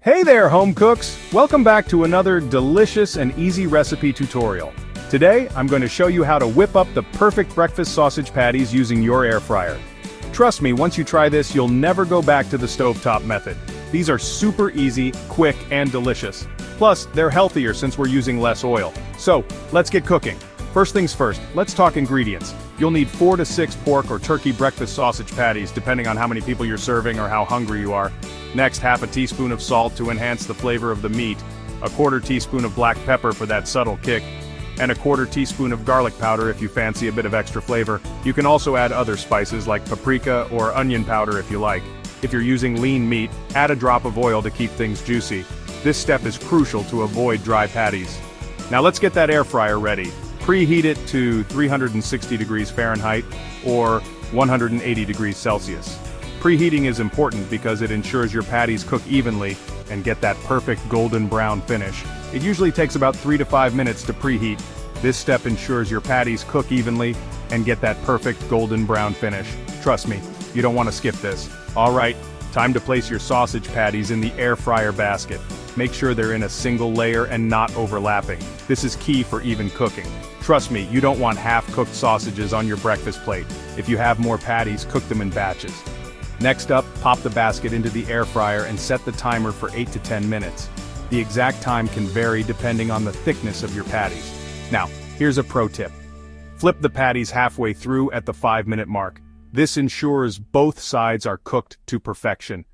Hey there, home cooks! Welcome back to another delicious and easy recipe tutorial. Today, I'm going to show you how to whip up the perfect breakfast sausage patties using your air fryer. Trust me, once you try this, you'll never go back to the stovetop method. These are super easy, quick, and delicious. Plus, they're healthier since we're using less oil. So, let's get cooking. First things first, let's talk ingredients. You'll need 4 to 6 pork or turkey breakfast sausage patties, depending on how many people you're serving or how hungry you are. Next, half a teaspoon of salt to enhance the flavor of the meat, a 1/4 teaspoon of black pepper for that subtle kick, and a 1/4 teaspoon of garlic powder if you fancy a bit of extra flavor. You can also add other spices like paprika or onion powder if you like. If you're using lean meat, add a drop of oil to keep things juicy. This step is crucial to avoid dry patties. Now let's get that air fryer ready. Preheat it to 360 degrees Fahrenheit or 180 degrees Celsius. Preheating is important because it ensures your patties cook evenly and get that perfect golden brown finish. It usually takes about 3 to 5 minutes to preheat. This step ensures your patties cook evenly and get that perfect golden brown finish. Trust me, you don't want to skip this. Alright, time to place your sausage patties in the air fryer basket. Make sure they're in a single layer and not overlapping. This is key for even cooking. Trust me, you don't want half-cooked sausages on your breakfast plate. If you have more patties, cook them in batches. Next up, pop the basket into the air fryer and set the timer for 8 to 10 minutes. The exact time can vary depending on the thickness of your patties. Now, here's a pro tip. Flip the patties halfway through at the 5-minute mark. This ensures both sides are cooked to perfection.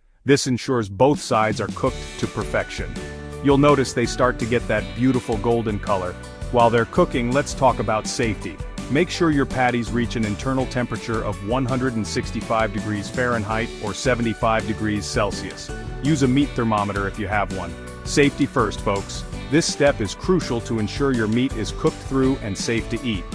You'll notice they start to get that beautiful golden color. While they're cooking, let's talk about safety. Make sure your patties reach an internal temperature of 165 degrees Fahrenheit or 75 degrees Celsius. Use a meat thermometer if you have one. Safety first, folks. This step is crucial to ensure your meat is cooked through and safe to eat.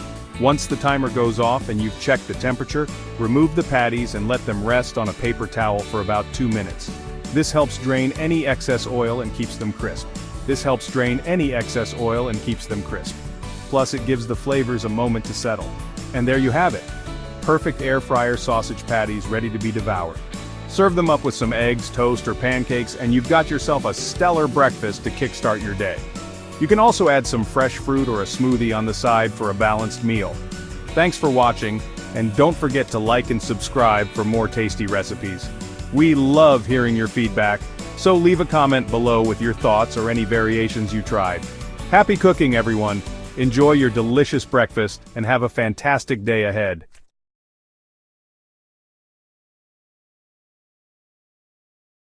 Once the timer goes off and you've checked the temperature, remove the patties and let them rest on a paper towel for about 2 minutes. This helps drain any excess oil and keeps them crisp. Plus, it gives the flavors a moment to settle. And there you have it. Perfect air fryer sausage patties ready to be devoured. Serve them up with some eggs, toast, or pancakes, and you've got yourself a stellar breakfast to kickstart your day. You can also add some fresh fruit or a smoothie on the side for a balanced meal. Thanks for watching, and don't forget to like and subscribe for more tasty recipes. We love hearing your feedback, so leave a comment below with your thoughts or any variations you tried. Happy cooking, everyone! Enjoy your delicious breakfast and have a fantastic day ahead.